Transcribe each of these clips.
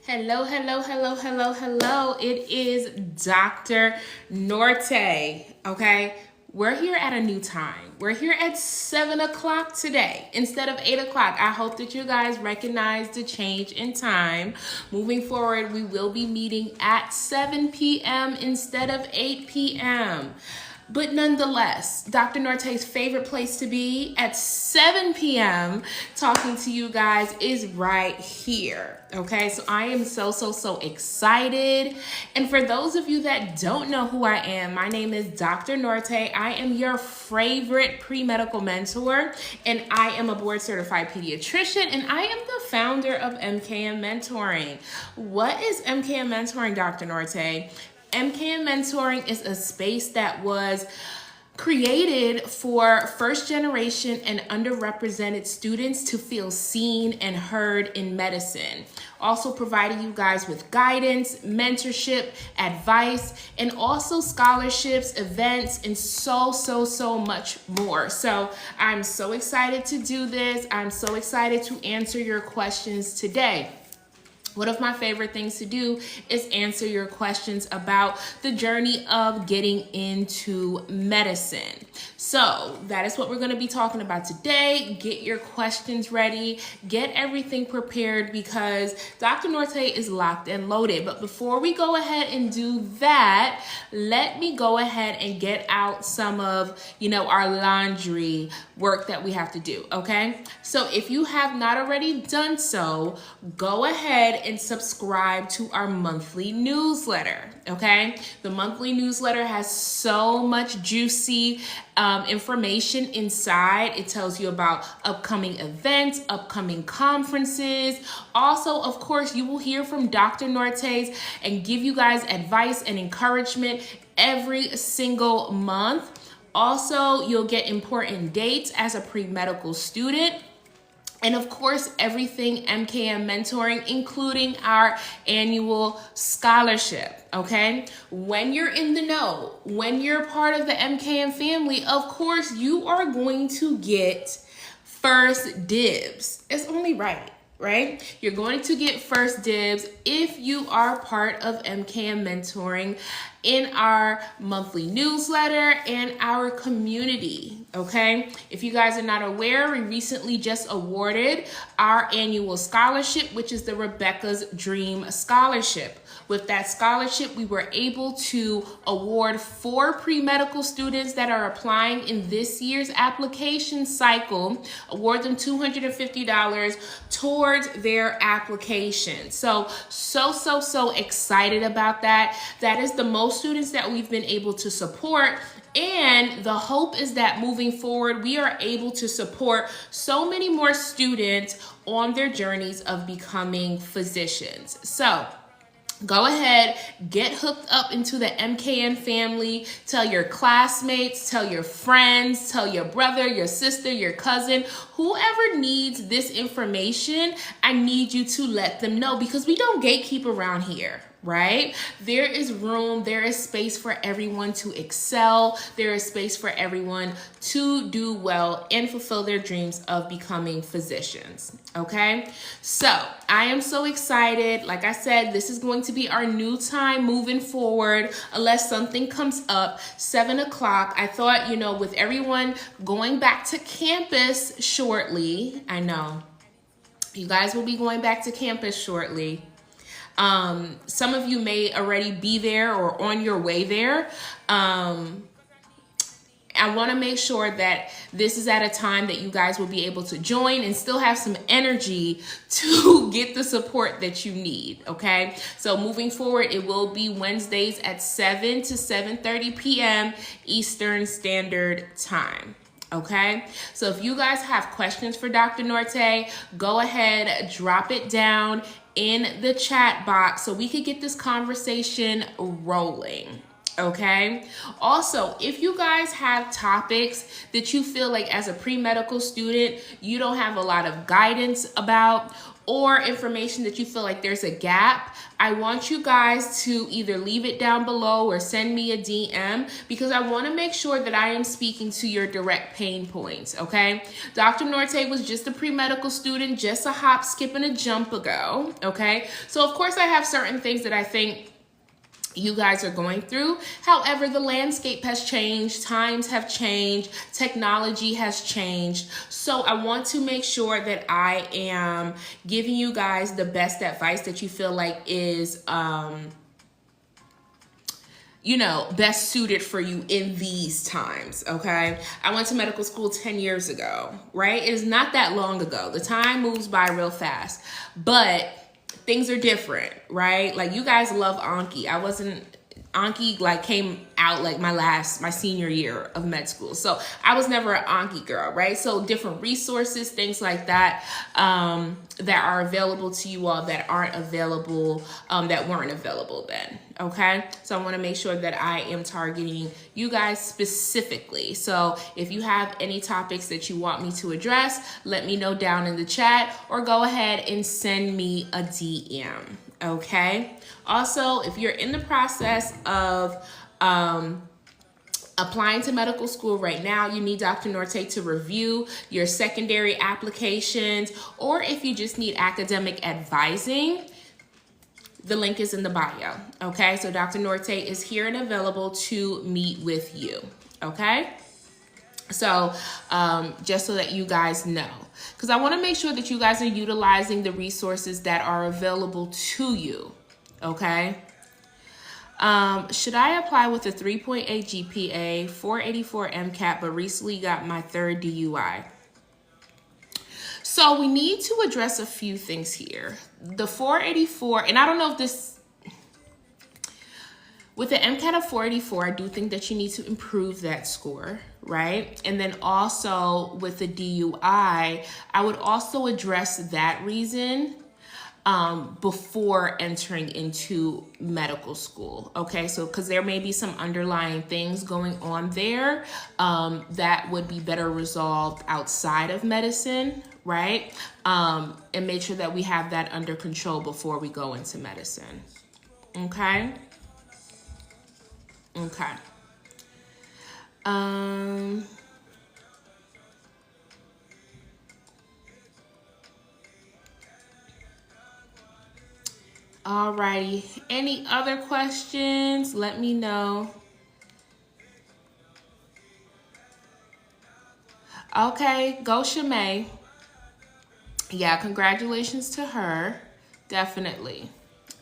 Hello, hello, hello, hello, hello. It is Dr. Nortey, okay? We're here at a new time. We're here at 7 o'clock today instead of 8 o'clock. I hope that you guys recognize the change in time. Moving forward, we will be meeting at 7 p.m. instead of 8 p.m. But nonetheless, Dr. Nortey's favorite place to be at 7 p.m. talking to you guys is right here. Okay, so I am so excited. And for those of you that don't know who I am, my name is Dr. Nortey. I am your favorite pre-medical mentor, and I am a board certified pediatrician, and I am the founder of Mentoring. What is Mentoring, Dr. Nortey? Mentoring is a space that was created for first generation and underrepresented students to feel seen and heard in medicine. Also providing you guys with guidance, mentorship, advice, and also scholarships, events, and so much more. So I'm so excited to do this. I'm so excited to answer your questions today. One of my favorite things to do is answer your questions about the journey of getting into medicine. So that is what we're going to be talking about today. Get your questions ready. Get everything prepared because Dr. Nortey is locked and loaded. But before we go ahead and do that, let me go ahead and get out some of, our laundry work that we have to do, okay? So if you have not already done so, go ahead and subscribe to our monthly newsletter, okay? The monthly newsletter has so much juicy information inside. It tells you about upcoming events, upcoming conferences. Also, of course, you will hear from Dr. Nortey and give you guys advice and encouragement every single month. Also, you'll get important dates as a pre-medical student. And of course, everything MKM mentoring, including our annual scholarship, okay? When you're in the know, when you're part of the MKM family, of course, you are going to get first dibs. It's only right? You're going to get first dibs if you are part of MKM mentoring in our monthly newsletter and our community, okay? If you guys are not aware, we recently just awarded our annual scholarship, which is the Rebecca's Dream Scholarship. With that scholarship, we were able to award 4 pre-medical students that are applying in this year's application cycle, award them $250 towards their application. So excited about that. That is the most students that we've been able to support. And the hope is that moving forward, we are able to support so many more students on their journeys of becoming physicians. So go ahead, get hooked up into the MKN family. Tell your classmates, tell your friends, tell your brother, your sister, your cousin, whoever needs this information. I need you to let them know because we don't gatekeep around here. Right? There is room, there is space for everyone to excel. There is space for everyone to do well and fulfill their dreams of becoming physicians. Okay? So I am so excited. Like I said, this is going to be our new time moving forward, unless something comes up. 7 o'clock. I thought, with everyone going back to campus shortly, I know you guys will be going back to campus shortly. Some of you may already be there or on your way there. I want to make sure that this is at a time that you guys will be able to join and still have some energy to get the support that you need, okay? So moving forward, it will be Wednesdays at 7 to 7:30 p.m. Eastern Standard Time. Okay, so if you guys have questions for Dr. Nortey, go ahead, drop it down in the chat box so we could get this conversation rolling. Okay. Also, if you guys have topics that you feel like as a pre-medical student, you don't have a lot of guidance about, or information that you feel like there's a gap, I want you guys to either leave it down below or send me a DM, because I want to make sure that I am speaking to your direct pain points. Okay. Dr. Nortey was just a pre-medical student, just a hop, skip, and a jump ago. Okay. So of course I have certain things that I think you guys are going through. However, the landscape has changed, times have changed, technology has changed. So I want to make sure that I am giving you guys the best advice that you feel like is, best suited for you in these times, okay? I went to medical school 10 years ago, right? It is not that long ago. The time moves by real fast, but things are different, right? Like, you guys love Anki. Anki like came out like my senior year of med school. So I was never an Anki girl, right? So different resources, things like that, that are available to you all that aren't available, that weren't available then. Okay. So I want to make sure that I am targeting you guys specifically. So if you have any topics that you want me to address, let me know down in the chat, or go ahead and send me a DM. Okay. Also, if you're in the process of applying to medical school right now, you need Dr. Nortey to review your secondary applications, or if you just need academic advising, the link is in the bio. Okay, so Dr. Nortey is here and available to meet with you. Okay, so just so that you guys know, because I want to make sure that you guys are utilizing the resources that are available to you. Okay. Should I apply with a 3.8 GPA, 484 MCAT, but recently got my third DUI? So we need to address a few things here. The 484, and I don't know if this, with the MCAT of 484, I do think that you need to improve that score, right? And then also with the DUI, I would also address that reason before entering into medical school. Okay, so because there may be some underlying things going on there that would be better resolved outside of medicine, right? And make sure that we have that under control before we go into medicine. Okay. Okay. Alrighty, any other questions? Let me know. Okay, go Shimei. Yeah, congratulations to her, definitely.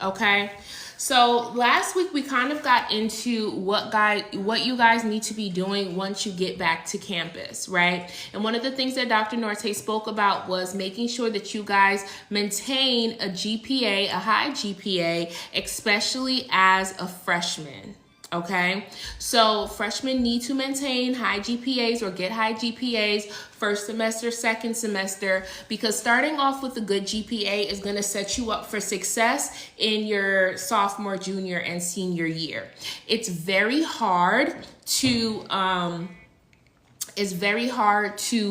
Okay, so last week we kind of got into what you guys need to be doing once you get back to campus, right? And one of the things that Dr. Nortey spoke about was making sure that you guys maintain a GPA, a high GPA, especially as a freshman. Okay, so freshmen need to maintain high GPAs or get high GPAs first semester, second semester, because starting off with a good GPA is going to set you up for success in your sophomore, junior, and senior year. It's very hard to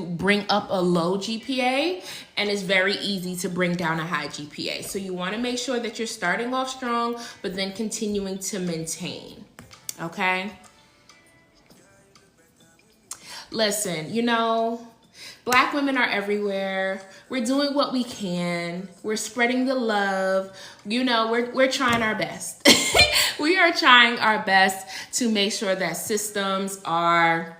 bring up a low GPA, and it's very easy to bring down a high GPA. So you want to make sure that you're starting off strong, but then continuing to maintain. Okay. Listen, Black women are everywhere. We're doing what we can. We're spreading the love. We're trying our best. We are trying our best to make sure that systems are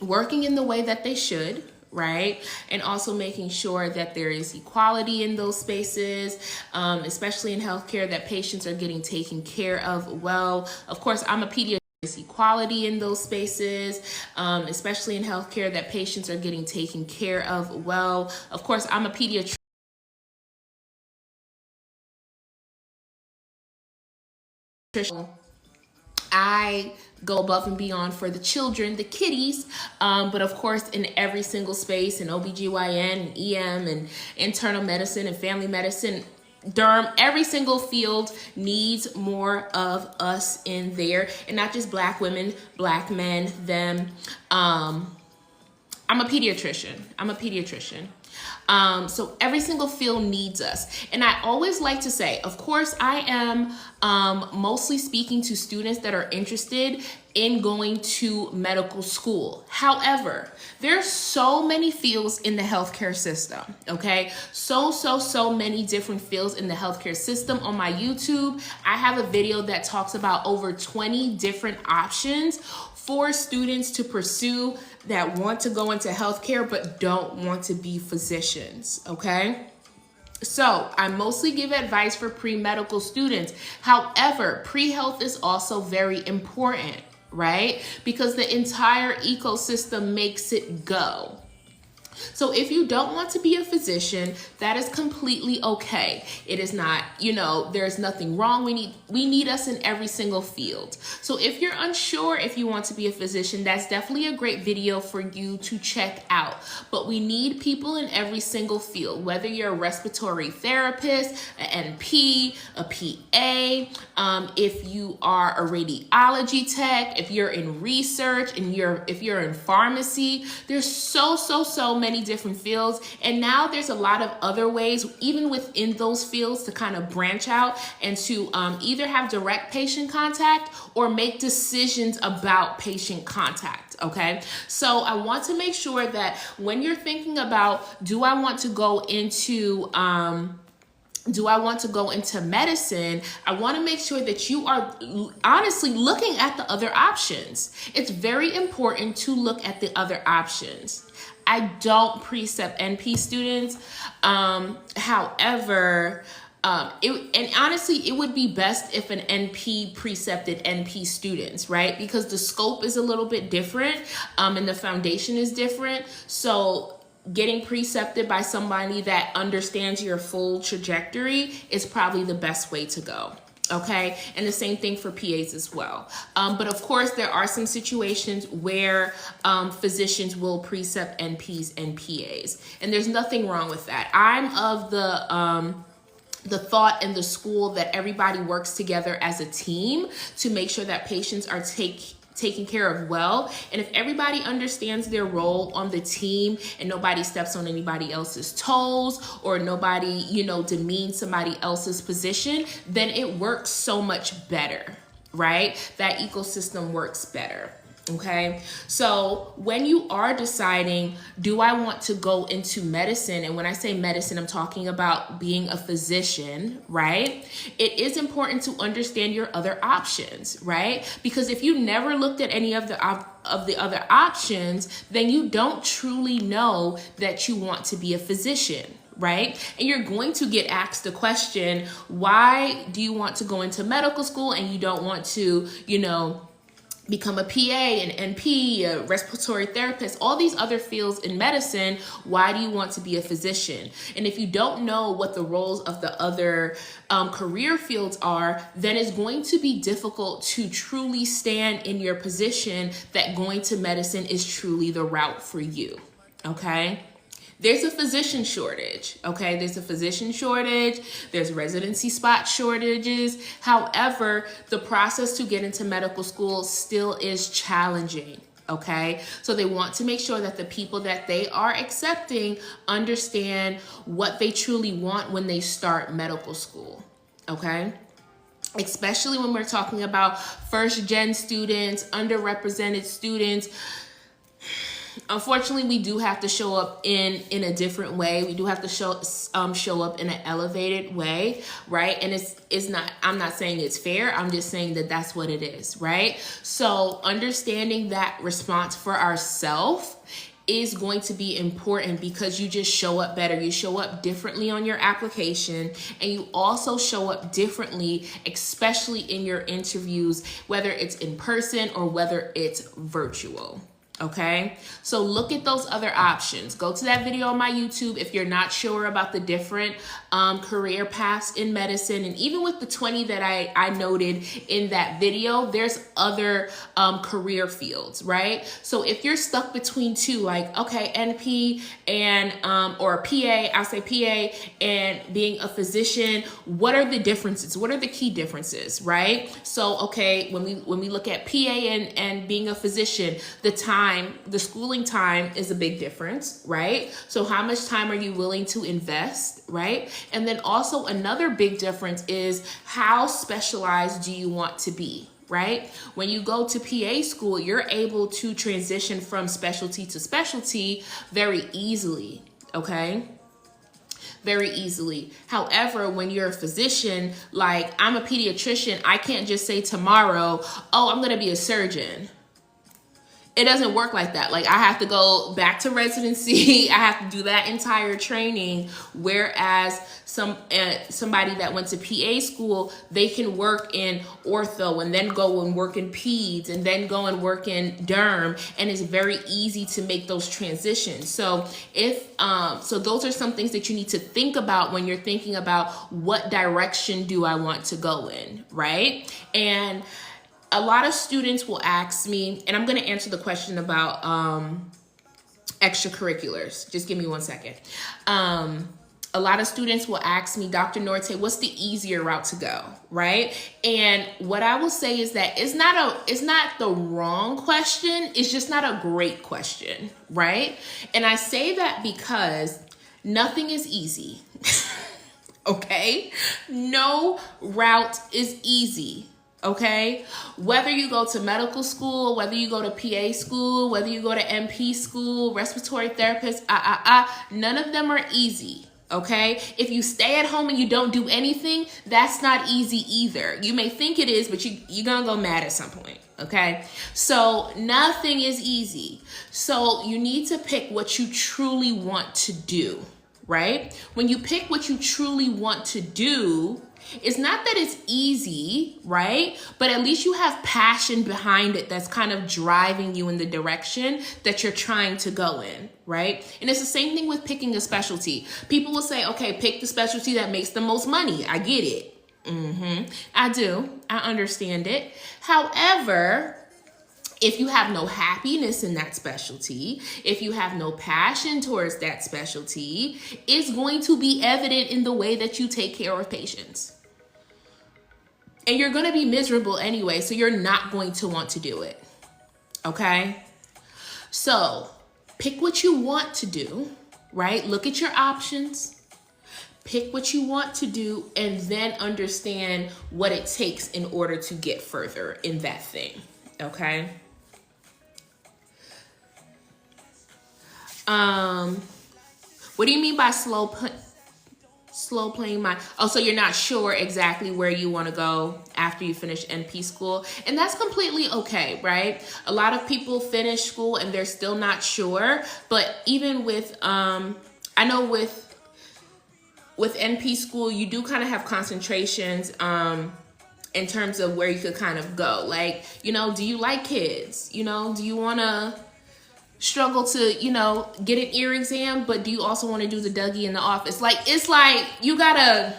working in the way that they should, right? And also making sure that there is equality in those spaces, especially in healthcare, that patients are getting taken care of well. Of course, I'm a pediatrician. Equality in those spaces, especially in healthcare, that patients are getting taken care of well. Of course, I'm a pediatrician. I go above and beyond for the children, the kiddies, but of course in every single space, in OBGYN and EM and internal medicine and family medicine, derm, every single field needs more of us in there, and not just Black women, Black men, them. I'm a pediatrician. So every single field needs us. And I always like to say, of course, I am mostly speaking to students that are interested in going to medical school. However, there's so many fields in the healthcare system, okay? So many different fields in the healthcare system. On my YouTube, I have a video that talks about over 20 different options for students to pursue that want to go into healthcare but don't want to be physicians, okay? So I mostly give advice for pre-medical students. However, pre-health is also very important, right? Because the entire ecosystem makes it go. So if you don't want to be a physician, that is completely okay. It is not, there's nothing wrong. We need us in every single field. So if you're unsure if you want to be a physician, that's definitely a great video for you to check out. But we need people in every single field, whether you're a respiratory therapist, an NP, a PA, if you are a radiology tech, if you're in research, and if you're in pharmacy. There's so many different fields, and now there's a lot of other ways even within those fields to kind of branch out and to either have direct patient contact or make decisions about patient contact. Okay, so I want to make sure that when you're thinking about, do I want to go into medicine, I want to make sure that you are honestly looking at the other options. It's very important to look at the other options. I don't precept NP students. However, it would be best if an NP precepted NP students, right? Because the scope is a little bit different, and the foundation is different. So getting precepted by somebody that understands your full trajectory is probably the best way to go. Okay, and the same thing for PAs as well. But of course, there are some situations where physicians will precept NPs and PAs, and there's nothing wrong with that. I'm of the thought and the school that everybody works together as a team to make sure that patients are taken care of well. And if everybody understands their role on the team and nobody steps on anybody else's toes or nobody, demeans somebody else's position, then it works so much better, right? That ecosystem works better. Okay, so when you are deciding, do I want to go into medicine? And when I say medicine, I'm talking about being a physician, right? It is important to understand your other options, right? Because if you never looked at any of the other options, then you don't truly know that you want to be a physician. Right? And you're going to get asked the question, why do you want to go into medical school and you don't want to, become a PA, an NP, a respiratory therapist, all these other fields in medicine? Why do you want to be a physician? And if you don't know what the roles of the other career fields are, then it's going to be difficult to truly stand in your position that going to medicine is truly the route for you. Okay? There's a physician shortage, okay? There's a physician shortage. There's residency spot shortages. However, the process to get into medical school still is challenging, okay? So they want to make sure that the people that they are accepting understand what they truly want when they start medical school, okay? Especially when we're talking about first-gen students, underrepresented students. Unfortunately, we do have to show up in a different way. We do have to show up in an elevated way, right? And it's not, I'm not saying it's fair. I'm just saying that that's what it is, right? So understanding that response for ourselves is going to be important because you just show up better. You show up differently on your application, and you also show up differently, especially in your interviews, whether it's in person or whether it's virtual. Okay, so look at those other options. Go to that video on my YouTube if you're not sure about the different career paths in medicine. And even with the 20 that I noted in that video, there's other career fields, right? So if you're stuck between two, like, okay, NP and or PA, I'll say PA and being a physician, what are the differences? What are the key differences, right? So, okay, when we look at PA and being a physician, the schooling time is a big difference, right? So how much time are you willing to invest, right? And then also another big difference is how specialized do you want to be, right? When you go to PA school, you're able to transition from specialty to specialty very easily, okay? Very easily. However, when you're a physician, like I'm a pediatrician, I can't just say tomorrow, oh, I'm going to be a surgeon. It doesn't work like that. Like I have to go back to residency. I have to do that entire training. Whereas somebody that went to PA school, they can work in ortho and then go and work in peds and then go and work in derm. And it's very easy to make those transitions. So so those are some things that you need to think about when you're thinking about what direction do I want to go in, right? And a lot of students will ask me, and I'm going to answer the question about extracurriculars. Just give me 1 second. A lot of students will ask me, Dr. Nortey, what's the easier route to go, right? And what I will say is that it's not the wrong question. It's just not a great question, right? And I say that because nothing is easy, okay? No route is easy. Okay, whether you go to medical school, whether you go to PA school, whether you go to MP school, respiratory therapist, none of them are easy. Okay, if you stay at home and you don't do anything, that's not easy either. You may think it is, but you're gonna go mad at some point. Okay, so nothing is easy. So you need to pick what you truly want to do, right? When you pick what you truly want to do, it's not that it's easy, right? But at least you have passion behind it that's kind of driving you in the direction that you're trying to go in, right? And it's the same thing with picking a specialty. People will say, okay, pick the specialty that makes the most money. I get it. I do. I understand it. However, if you have no happiness in that specialty, if you have no passion towards that specialty, it's going to be evident in the way that you take care of patients. And you're going to be miserable anyway, so you're not going to want to do it. Okay? So pick what you want to do, right? Look at your options. Pick what you want to do and then understand what it takes in order to get further in that thing. Okay? What do you mean by slow playing mind? Oh, so you're not sure exactly where you want to go after you finish NP school. And that's completely okay, right? A lot of people finish school and they're still not sure. But even with, I know with NP school, you do kind of have concentrations in terms of where you could kind of go. Like, do you like kids? Do you want to struggle to, get an ear exam, but do you also want to do the Dougie in the office? It's like you gotta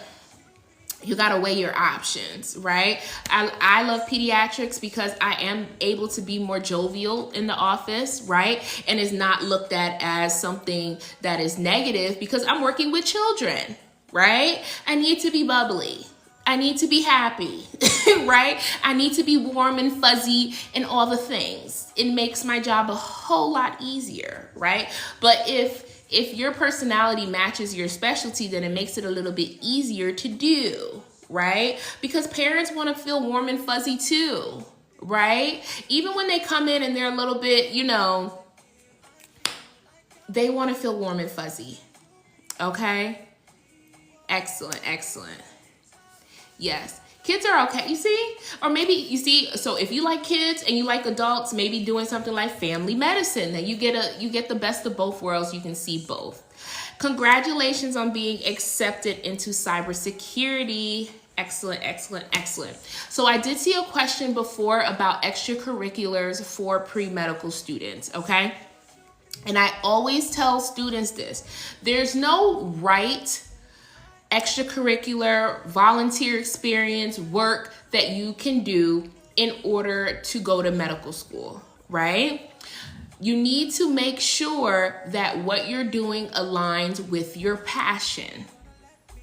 weigh your options, right? I love pediatrics because I am able to be more jovial in the office, right? And is not looked at as something that is negative because I'm working with children, right? I need to be bubbly. I need to be happy, right? I need to be warm and fuzzy and all the things. It makes my job a whole lot easier, right? But if your personality matches your specialty, then it makes it a little bit easier to do, right? Because parents want to feel warm and fuzzy too, right? Even when they come in and they're a little bit, they want to feel warm and fuzzy, okay? Excellent, excellent. Yes, kids are okay, you see? Or maybe, so if you like kids and you like adults, maybe doing something like family medicine, that you get the best of both worlds, you can see both. Congratulations on being accepted into cybersecurity. Excellent, excellent, excellent. So I did see a question before about extracurriculars for pre-medical students, okay? And I always tell students this. There's no right extracurricular, volunteer experience, work that you can do in order to go to medical school, right? You need to make sure that what you're doing aligns with your passion,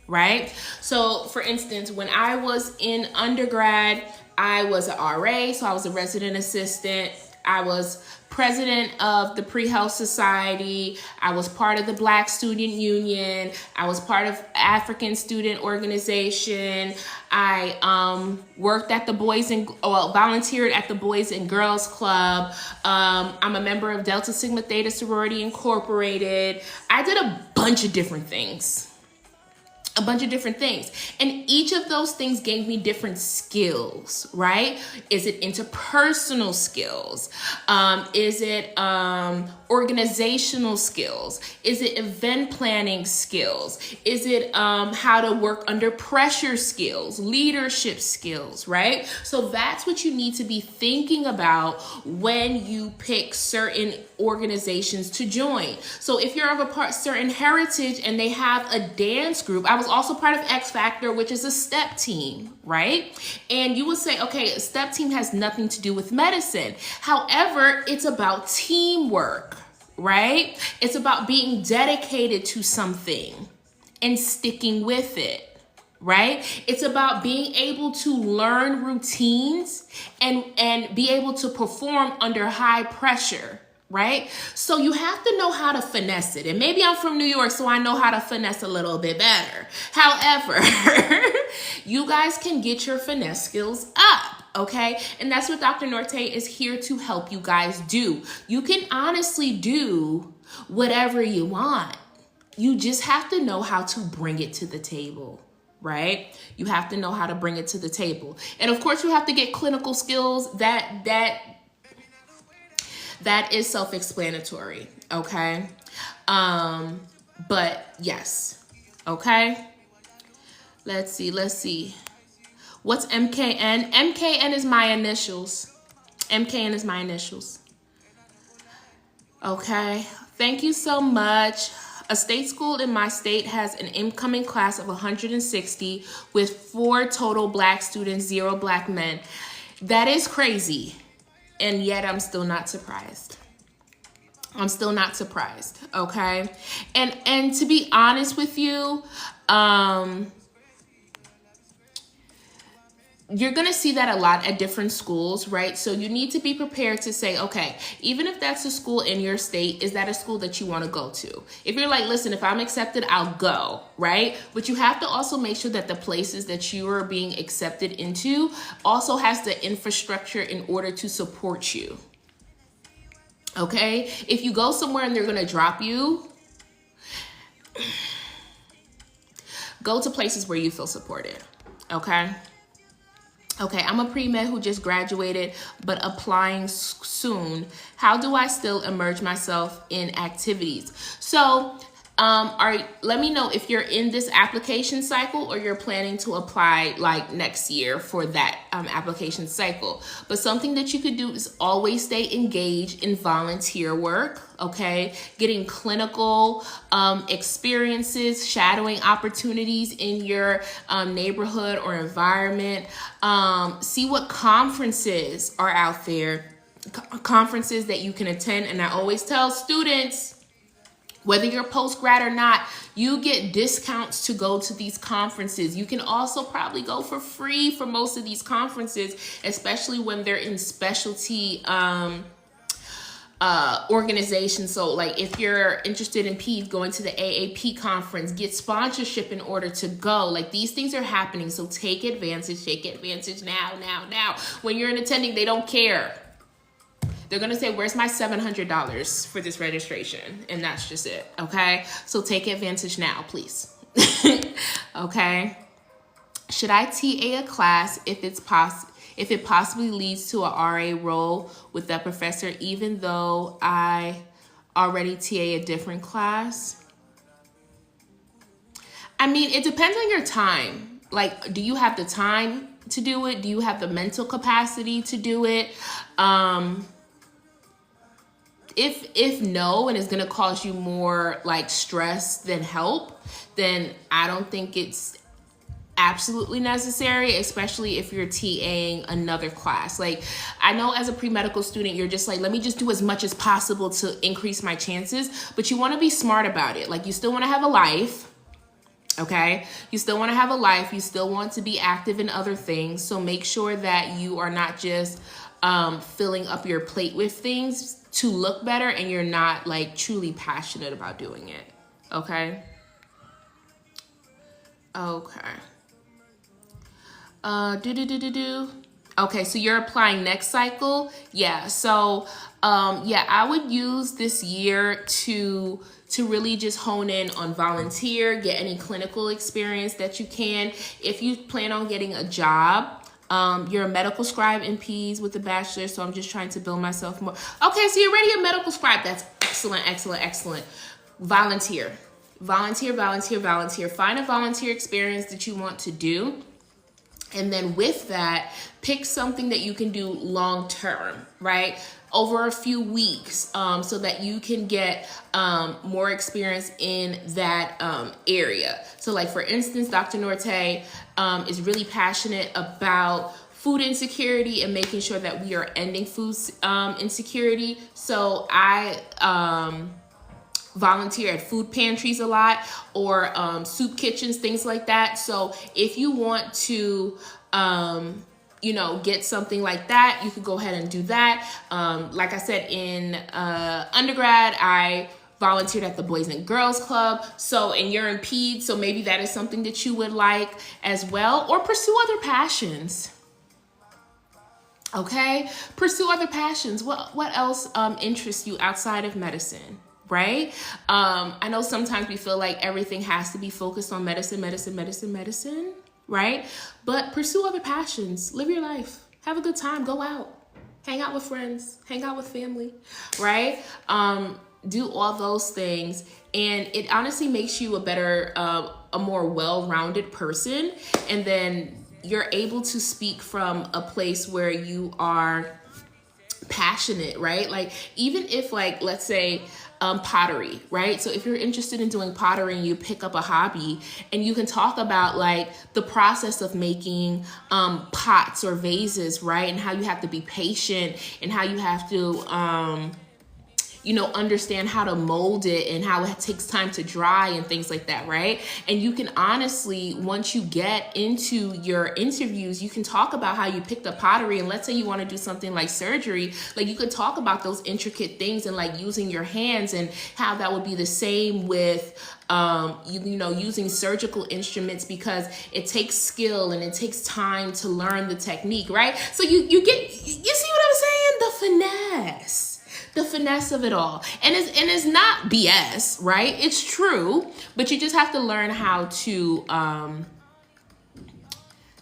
right? So for instance, when I was in undergrad, I was an RA, so I was a resident assistant. I was president of the Pre-Health Society. I was part of the Black Student Union. I was part of African Student Organization. I worked at the volunteered at the Boys and Girls Club. I'm a member of Delta Sigma Theta Sorority Incorporated. I did a bunch of different things. And each of those things gave me different skills, right? Is it interpersonal skills? Is it organizational skills? Is it event planning skills? Is it how to work under pressure skills, leadership skills, right? So that's what you need to be thinking about when you pick certain organizations to join. So if you're of a certain heritage and they have a dance group, I was also part of X Factor, which is a step team, right? And you would say, okay, a step team has nothing to do with medicine. However, it's about teamwork, right? It's about being dedicated to something and sticking with it, right? It's about being able to learn routines and be able to perform under high pressure, right? So you have to know how to finesse it. And maybe I'm from New York, so I know how to finesse a little bit better. However, you guys can get your finesse skills up, okay? And that's what Dr. Nortey is here to help you guys do. You can honestly do whatever you want. You just have to know how to bring it to the table, right? You have to know how to bring it to the table. And of course, you have to get clinical skills. That is self-explanatory, okay? But yes, okay? Let's see. What's MKN? MKN is my initials. MKN is my initials. Okay, thank you so much. A state school in my state has an incoming class of 160 with 4 total Black students, 0 Black men. That is crazy. And yet I'm still not surprised. Okay? And to be honest with you, you're going to see that a lot at different schools, right? So you need to be prepared to say, okay, even if that's a school in your state, is that a school that you want to go to? If you're like, listen, if I'm accepted, I'll go, right? But you have to also make sure that the places that you are being accepted into also has the infrastructure in order to support you. Okay? If you go somewhere and they're going to drop you, go to places where you feel supported. Okay? Okay, I'm a pre-med who just graduated, but applying soon. How do I still immerse myself in activities? So, let me know if you're in this application cycle or you're planning to apply like next year for that application cycle. But something that you could do is always stay engaged in volunteer work, okay? Getting clinical experiences, shadowing opportunities in your neighborhood or environment. See what conferences are out there, conferences that you can attend. And I always tell students, whether you're post-grad or not, you get discounts to go to these conferences. You can also probably go for free for most of these conferences, especially when they're in specialty organizations. So like if you're interested in PEDS, going to the AAP conference, get sponsorship in order to go. Like these things are happening. So take advantage now. When you're in attending, they don't care. They're going to say, where's my $700 for this registration? And that's just it. Okay. So take advantage now, please. Okay. Should I TA a class if it possibly leads to a RA role with that professor, even though I already TA a different class? I mean, it depends on your time. like, do you have the time to do it? Do you have the mental capacity to do it? If no, and it's going to cause you more like stress than help, then I don't think it's absolutely necessary, especially if you're TAing another class. Like, I know as a pre-medical student, you're just like, let me just do as much as possible to increase my chances, but you want to be smart about it. Like, you still want to have a life, okay? You still want to have a life. You still want to be active in other things. So make sure that you are not just filling up your plate with things to look better and you're not like truly passionate about doing it, okay? Okay. Okay, so you're applying next cycle. Yeah. So, yeah, I would use this year to really just hone in on volunteer, get any clinical experience that you can. If you plan on getting a job, you're a medical scribe in Peds with a bachelor. So I'm just trying to build myself more. Okay. So you're already a medical scribe. That's excellent, excellent, excellent. Volunteer, volunteer, volunteer, volunteer. Find a volunteer experience that you want to do. And then with that, pick something that you can do long term, right? Over a few weeks, so that you can get more experience in that area. So like, for instance, Dr. Nortey is really passionate about food insecurity and making sure that we are ending food insecurity. So I volunteer at food pantries a lot, or soup kitchens, things like that. So if you want to, you know, get something like that, you could go ahead and do that. Like I said, in undergrad, I volunteered at the Boys and Girls Club. So, and you're in Peds, so maybe that is something that you would like as well, or pursue other passions. Okay, pursue other passions. What else interests you outside of medicine? Right? I know sometimes we feel like everything has to be focused on medicine, right? But pursue other passions, live your life, have a good time, go out, hang out with friends, hang out with family, right? Do all those things. And it honestly makes you a better, a more well-rounded person. And then you're able to speak from a place where you are passionate, right? Like, even if, like, let's say pottery, right? So if you're interested in doing pottery and you pick up a hobby, and you can talk about like the process of making pots or vases, right? And how you have to be patient, and how you have to you know, understand how to mold it and how it takes time to dry and things like that, right? And you can honestly, once you get into your interviews, you can talk about how you picked up pottery. And let's say you want to do something like surgery, like you could talk about those intricate things and like using your hands, and how that would be the same with you know, using surgical instruments, because it takes skill and it takes time to learn the technique, right? So you see what I'm saying? The finesse of it all. And it's not BS, right? It's true, but you just have to learn how to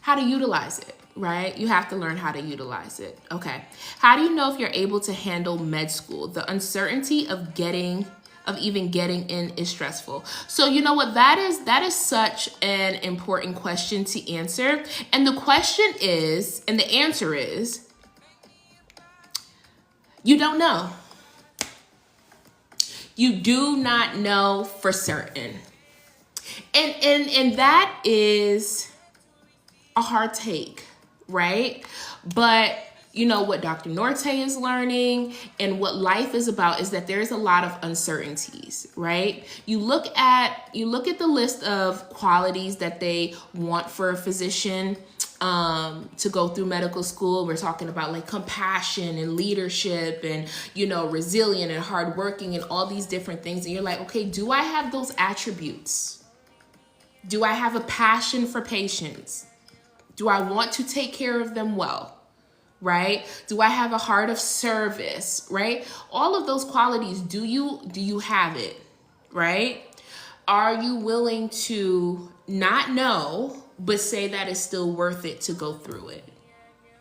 utilize it, right? You have to learn how to utilize it. Okay. How do you know if you're able to handle med school? The uncertainty of even getting in is stressful. So you know what, that is such an important question to answer. And the answer is, you don't know. You do not know for certain. And that is a hard take, right? But you know what Dr. Nortey is learning and what life is about is that there's a lot of uncertainties, right? You look at the list of qualities that they want for a physician to go through medical school. We're talking about like compassion and leadership and, you know, resilient and hardworking and all these different things. And you're like, okay, do I have those attributes? Do I have a passion for patients? Do I want to take care of them well? Right? Do I have a heart of service? Right? All of those qualities, do you have it? Right? Are you willing to not know, but say that it's still worth it to go through it?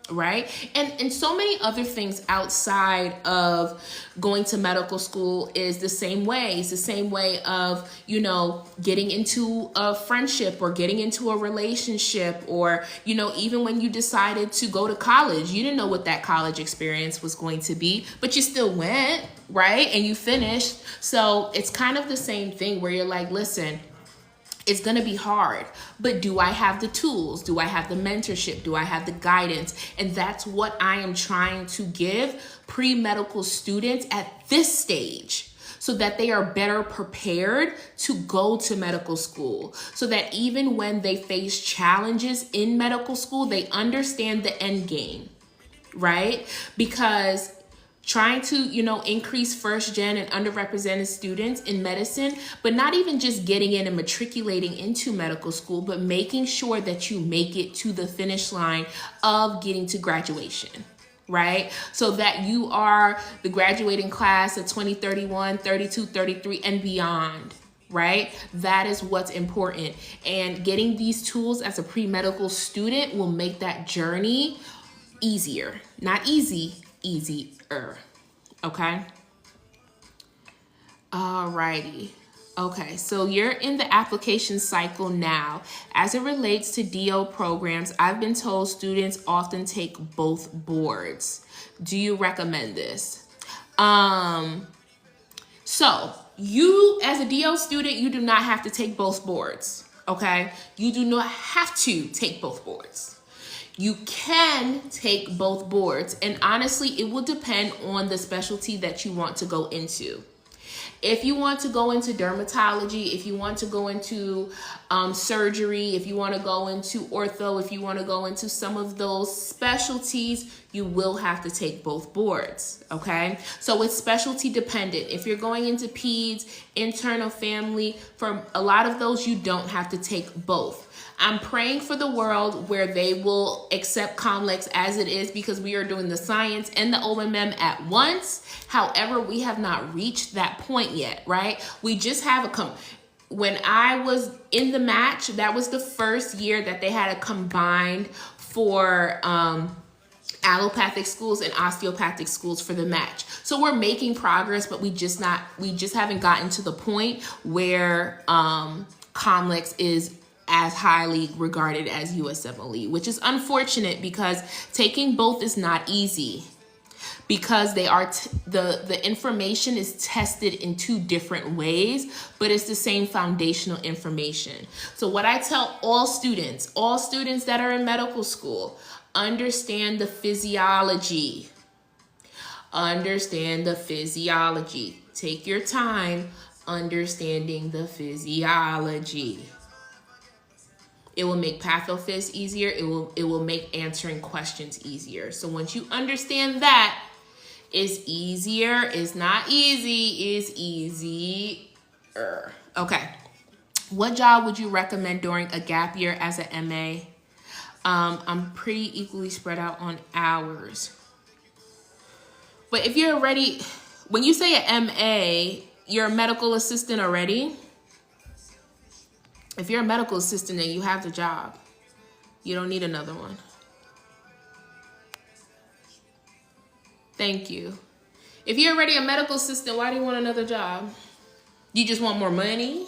right? And so many other things outside of going to medical school is the same way. It's the same way of, you know, getting into a friendship or getting into a relationship, or, you know, even when you decided to go to college, you didn't know what that college experience was going to be, but you still went, right? And you finished. So it's kind of the same thing where you're like, listen, it's going to be hard, but do I have the tools? Do I have the mentorship? Do I have the guidance? And that's what I am trying to give pre-medical students at this stage, so that they are better prepared to go to medical school, so that even when they face challenges in medical school, they understand the end game, right? Because trying to, you know, increase first gen and underrepresented students in medicine, but not even just getting in and matriculating into medical school, but making sure that you make it to the finish line of getting to graduation, right? So that you are the graduating class of 2031, 32, 33, and beyond, right? That is what's important. And getting these tools as a pre-medical student will make that journey easier. Not easy, easier. Okay. Alrighty. Okay, so you're in the application cycle now. As it relates to DO programs, I've been told students often take both boards. Do you recommend this? So you, as a DO student, you do not have to take both boards. Okay, you do not have to take both boards. You can take both boards, and honestly, it will depend on the specialty that you want to go into. If you want to go into dermatology, if you want to go into surgery, if you want to go into ortho, if you want to go into some of those specialties, you will have to take both boards, okay? So it's specialty dependent. If you're going into peds, internal family, for a lot of those, you don't have to take both. I'm praying for the world where they will accept COMLEX as it is, because we are doing the science and the OMM at once. However, we have not reached that point yet, right? We just have when I was in the match, that was the first year that they had a combined for allopathic schools and osteopathic schools for the match. So we're making progress, but we just haven't gotten to the point where COMLEX is as highly regarded as USMLE, which is unfortunate, because taking both is not easy, because they are the information is tested in two different ways, but it's the same foundational information. So what I tell all students that are in medical school, understand the physiology. Understand the physiology. Take your time understanding the physiology. It will make pathophys easier. It will make answering questions easier. So once you understand that, it's easier. It's not easy. It's easier. Okay. What job would you recommend during a gap year as an MA? I'm pretty equally spread out on hours. But if you're already, when you say an MA, you're a medical assistant already. If you're a medical assistant, then you have the job. You don't need another one. Thank you. If you're already a medical assistant, why do you want another job? You just want more money?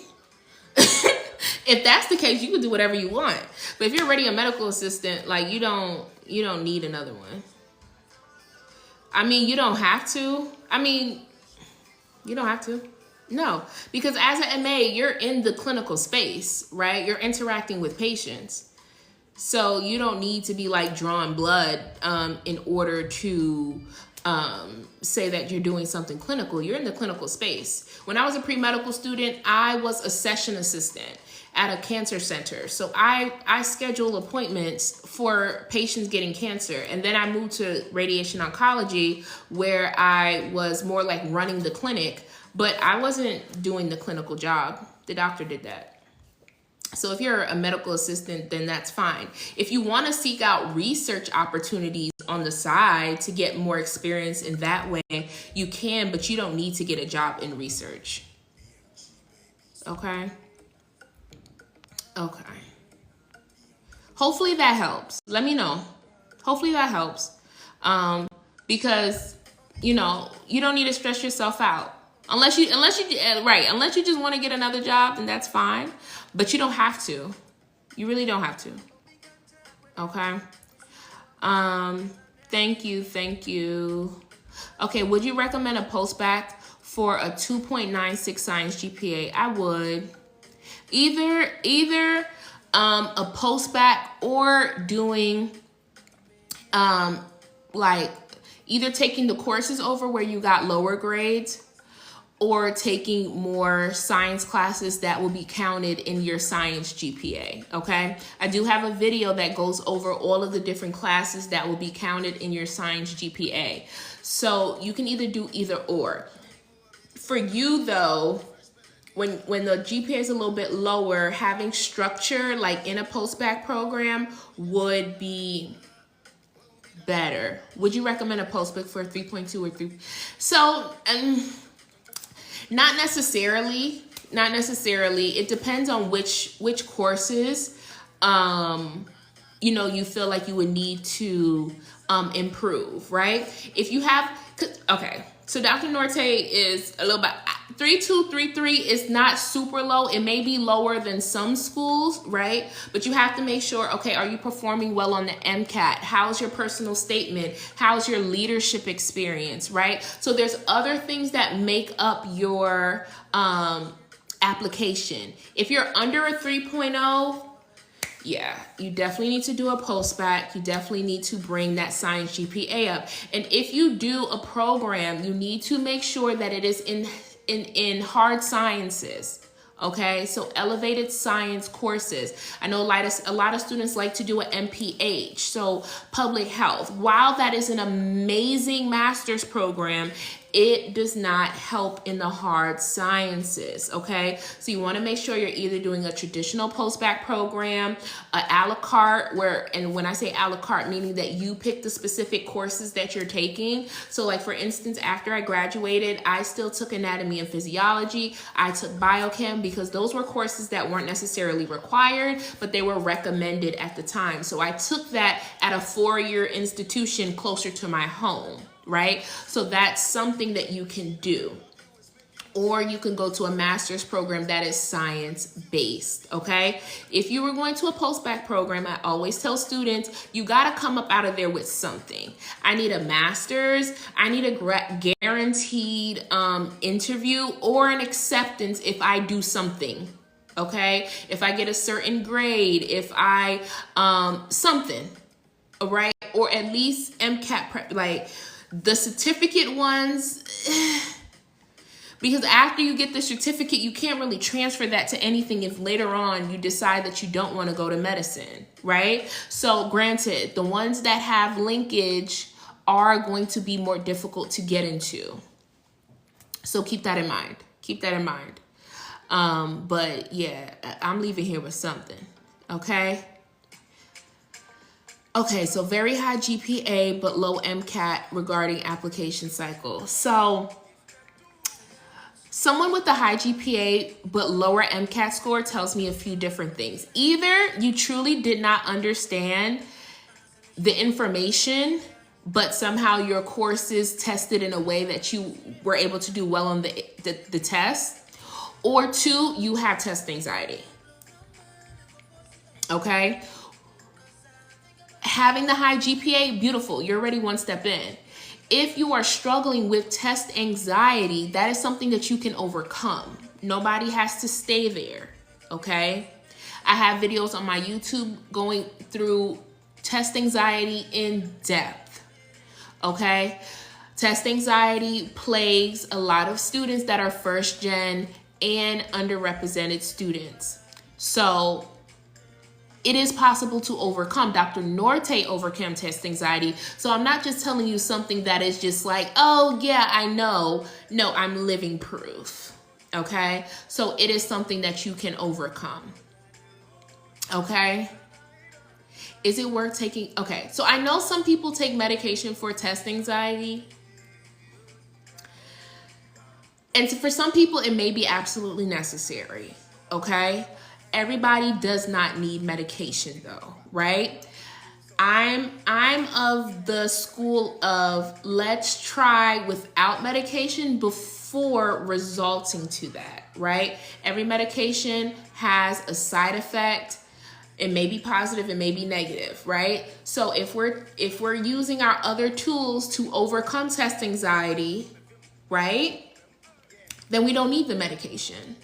If that's the case, you can do whatever you want. But if you're already a medical assistant, like you don't need another one. I mean, you don't have to. You don't have to. No, because as an MA, you're in the clinical space, right? You're interacting with patients. So you don't need to be like drawing blood in order to say that you're doing something clinical. You're in the clinical space. When I was a pre-medical student, I was a session assistant at a cancer center. So I schedule appointments for patients getting cancer. And then I moved to radiation oncology, where I was more like running the clinic. But I wasn't doing the clinical job. The doctor did that. So if you're a medical assistant, then that's fine. If you want to seek out research opportunities on the side to get more experience in that way, you can, but you don't need to get a job in research. Okay? Okay. Hopefully that helps. Let me know. Hopefully that helps. Because, you know, you don't need to stress yourself out. Unless you just want to get another job, then that's fine. But you don't have to. You really don't have to. Okay. Thank you. Okay, would you recommend a post-bac for a 2.96 science GPA? I would. Either a post-bac or doing like either taking the courses over where you got lower grades, or taking more science classes that will be counted in your science GPA, okay? I do have a video that goes over all of the different classes that will be counted in your science GPA. So you can either do either or. For you though, when the GPA is a little bit lower, having structure like in a post-bac program would be better. Would you recommend a post-bac for 3.2 or 3? So, not necessarily. It depends on which courses, you know, you feel like you would need to improve, right? If you have, okay, so Dr. Nortey is a little bit, 3.2, 3.3 is not super low. It may be lower than some schools, right? But you have to make sure, okay, are you performing well on the MCAT? How's your personal statement? How's your leadership experience, right? So there's other things that make up your application. If you're under a 3.0, yeah, you definitely need to do a post-bac. You definitely need to bring that science GPA up. And if you do a program, you need to make sure that it is in hard sciences. Okay, so elevated science courses. I know a lot of students like to do an MPH, so public health. While that is an amazing master's program, it does not help in the hard sciences, okay? So you want to make sure you're either doing a traditional post-bac program, a la carte, and when I say a la carte, meaning that you pick the specific courses that you're taking. So like for instance, after I graduated, I still took anatomy and physiology. I took biochem because those were courses that weren't necessarily required, but they were recommended at the time. So I took that at a 4-year institution closer to my home. Right? So that's something that you can do. Or you can go to a master's program that is science-based, okay? If you were going to a post-bac program, I always tell students, you got to come up out of there with something. I need a master's. I need a guaranteed interview or an acceptance if I do something, okay? If I get a certain grade, if I, something, all right? Or at least MCAT prep, like, the certificate ones, because after you get the certificate, you can't really transfer that to anything if later on you decide that you don't want to go to medicine, right? So granted, the ones that have linkage are going to be more difficult to get into. So keep that in mind. But yeah, I'm leaving here with something, okay? Okay, so very high GPA, but low MCAT regarding application cycle. So someone with a high GPA, but lower MCAT score tells me a few different things. Either you truly did not understand the information, but somehow your courses tested in a way that you were able to do well on the test. Or 2, you have test anxiety. Okay? Having the high GPA, beautiful. You're already one step in. If you are struggling with test anxiety, that is something that you can overcome. Nobody has to stay there, okay? I have videos on my YouTube going through test anxiety in depth, okay? Test anxiety plagues a lot of students that are first gen and underrepresented students. So it is possible to overcome. Dr. Nortey overcame test anxiety. So I'm not just telling you something that is just like, oh yeah, I know. No, I'm living proof. Okay? So it is something that you can overcome. Okay? Is it worth taking? Okay. So I know some people take medication for test anxiety. And for some people, it may be absolutely necessary. Okay? Everybody does not need medication though, right? I'm of the school of let's try without medication before resulting to that, right? Every medication has a side effect. It may be positive, it may be negative, right? So if we're using our other tools to overcome test anxiety, right, then we don't need the medication,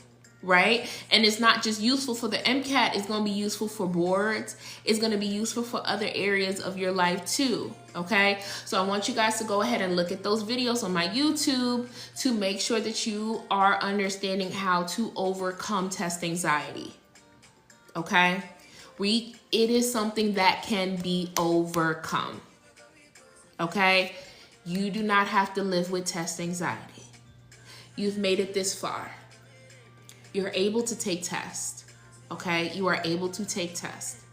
right? And it's not just useful for the MCAT, it's going to be useful for boards. It's going to be useful for other areas of your life too, okay? So I want you guys to go ahead and look at those videos on my YouTube to make sure that you are understanding how to overcome test anxiety, okay? It is something that can be overcome, okay? You do not have to live with test anxiety. You've made it this far. You're able to take tests, okay? You are able to take tests,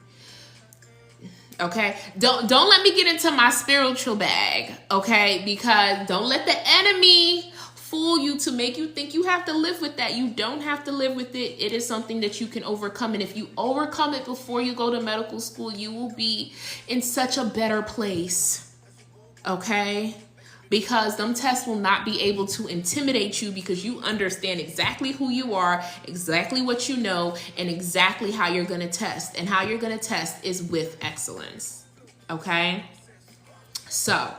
okay? Don't let me get into my spiritual bag, okay? Because don't let the enemy fool you to make you think you have to live with that. You don't have to live with it. It is something that you can overcome. And if you overcome it before you go to medical school, you will be in such a better place, okay? Because them tests will not be able to intimidate you because you understand exactly who you are, exactly what you know, and exactly how you're going to test. And how you're going to test is with excellence, okay? So,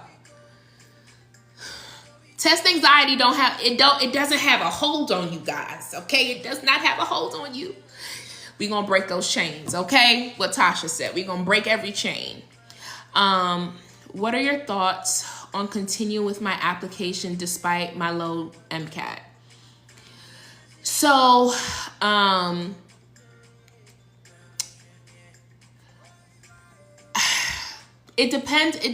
test anxiety it doesn't have a hold on you guys, okay? It does not have a hold on you. We're going to break those chains, okay? What Tasha said, we're going to break every chain. What are your thoughts on continuing with my application despite my low MCAT? So, it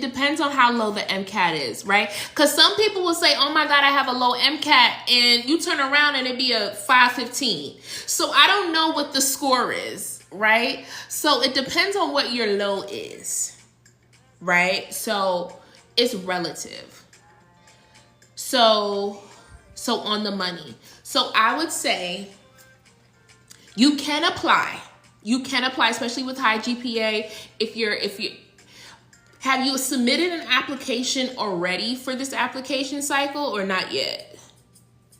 depends on how low the MCAT is, right? Because some people will say, oh my God, I have a low MCAT, and you turn around and it'd be a 515. So I don't know what the score is, right? So it depends on what your low is, right? So it's relative. So on the money. So I would say you can apply. You can apply, especially with high GPA. Have you submitted an application already for this application cycle or not yet?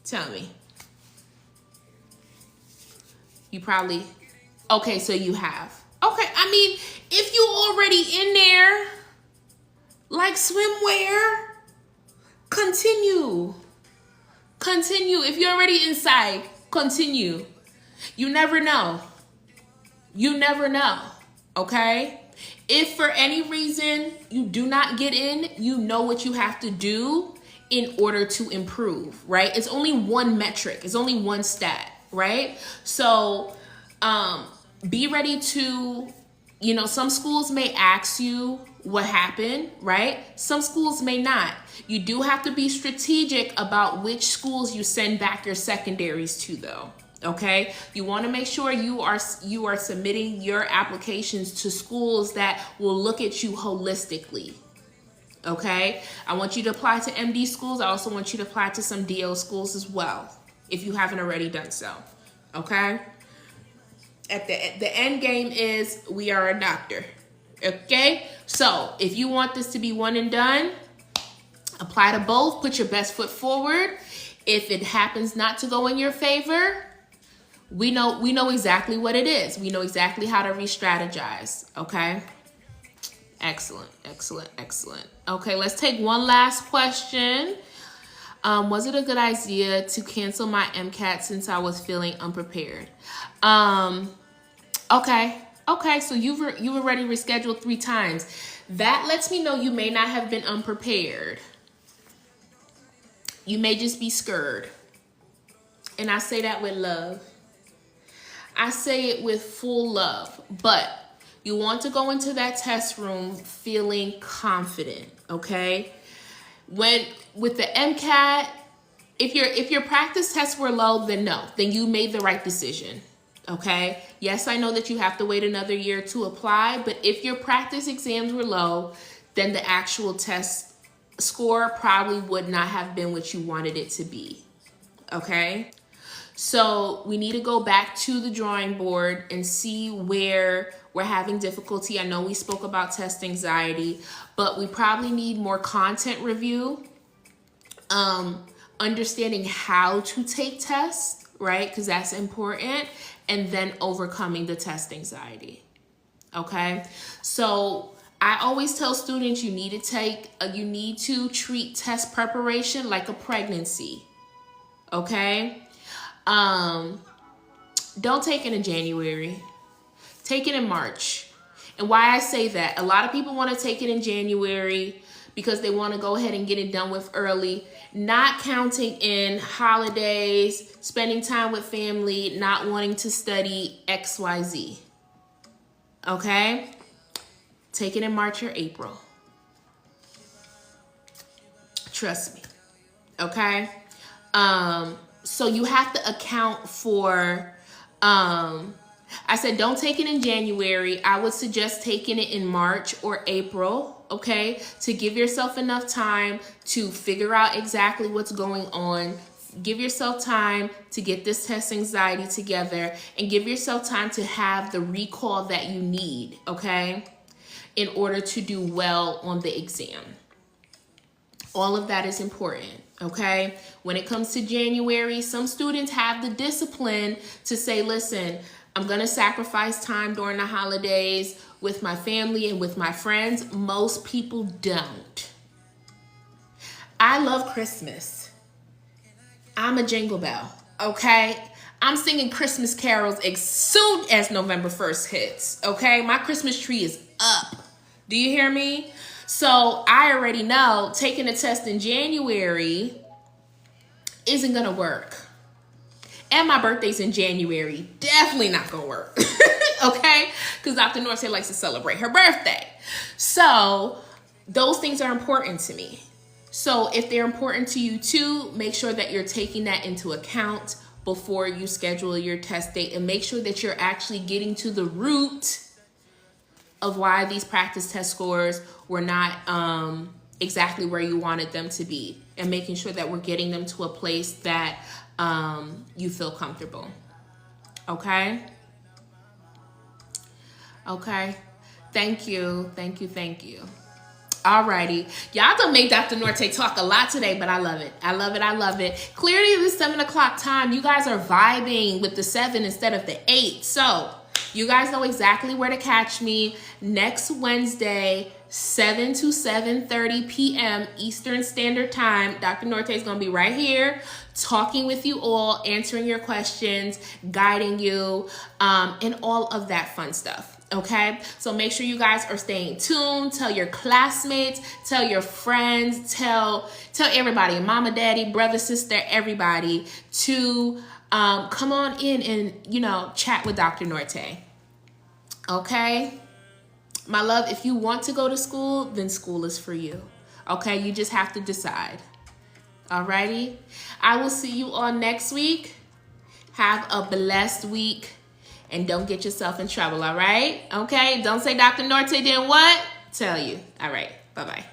Tell me. You probably, okay, so you have. Okay, I mean, if you already in there, like swimwear, continue. Continue. If you're already inside, continue. You never know. You never know, okay? If for any reason you do not get in, you know what you have to do in order to improve, right? It's only one metric. It's only one stat, right? So be ready to, some schools may ask you what happened, right? Some schools may not. You do have to be strategic about which schools you send back your secondaries to, though. Okay, you want to make sure you are submitting your applications to schools that will look at you holistically. Okay, I want you to apply to MD schools. I also want you to apply to some DO schools as well, if you haven't already done so. Okay, at the end game is we are a doctor. Okay, so if you want this to be one and done, apply to both. Put your best foot forward. If it happens not to go in your favor, we know exactly what it is. We know exactly how to re-strategize, okay? Excellent, excellent, excellent. Okay, let's take one last question. Was it a good idea to cancel my MCAT since I was feeling unprepared? Okay, so you've already rescheduled 3 times. That lets me know you may not have been unprepared. You may just be scared. And I say that with love. I say it with full love, but you want to go into that test room feeling confident, okay? With the MCAT, if your practice tests were low, then no, then you made the right decision, okay? Yes, I know that you have to wait another year to apply, but if your practice exams were low, then the actual test score probably would not have been what you wanted it to be, okay? So we need to go back to the drawing board and see where we're having difficulty. I know we spoke about test anxiety, but we probably need more content review, understanding how to take tests, right? Because that's important. And then overcoming the test anxiety. Okay? So I always tell students you need to treat test preparation like a pregnancy. Okay? Don't take it in January. Take it in March. And why I say that, a lot of people want to take it in January because they want to go ahead and get it done with early, not counting in holidays, spending time with family, not wanting to study XYZ. Okay? Take it in March or April. Trust me. Okay? So you have to account for, I said don't take it in January. I would suggest taking it in March or April, okay? To give yourself enough time to figure out exactly what's going on. Give yourself time to get this test anxiety together and give yourself time to have the recall that you need, okay? In order to do well on the exam. All of that is important, okay? When it comes to January, some students have the discipline to say, listen, I'm gonna sacrifice time during the holidays with my family and with my friends. Most people don't. I love Christmas. I'm a jingle bell, okay? I'm singing Christmas carols as soon as November 1st hits, okay? My Christmas tree is up. Do you hear me? So I already know taking a test in January isn't gonna work. And my birthday's in January. Definitely not gonna work. Okay? Because Dr. Nortey likes to celebrate her birthday. So those things are important to me. So if they're important to you too, make sure that you're taking that into account before you schedule your test date, and make sure that you're actually getting to the root of why these practice test scores were not exactly where you wanted them to be, and making sure that we're getting them to a place that you feel comfortable. Okay? Okay. Thank you. Thank you. Thank you. Alrighty. Y'all done made Dr. Nortey talk a lot today, but I love it. I love it. I love it. Clearly the 7 o'clock time, you guys are vibing with the 7 instead of the 8. So you guys know exactly where to catch me next Wednesday, 7 to 7:30 p.m. Eastern Standard Time. Dr. Nortey is going to be right here talking with you all, answering your questions, guiding you, and all of that fun stuff. Okay, so make sure you guys are staying tuned. Tell your classmates, tell your friends, tell everybody, mama, daddy, brother, sister, everybody to come on in and, chat with Dr. Nortey. Okay, my love, if you want to go to school, then school is for you. Okay, you just have to decide. Alrighty, I will see you all next week. Have a blessed week. And don't get yourself in trouble, all right? Okay? Don't say Dr. Nortey didn't what? Tell you. All right. Bye-bye.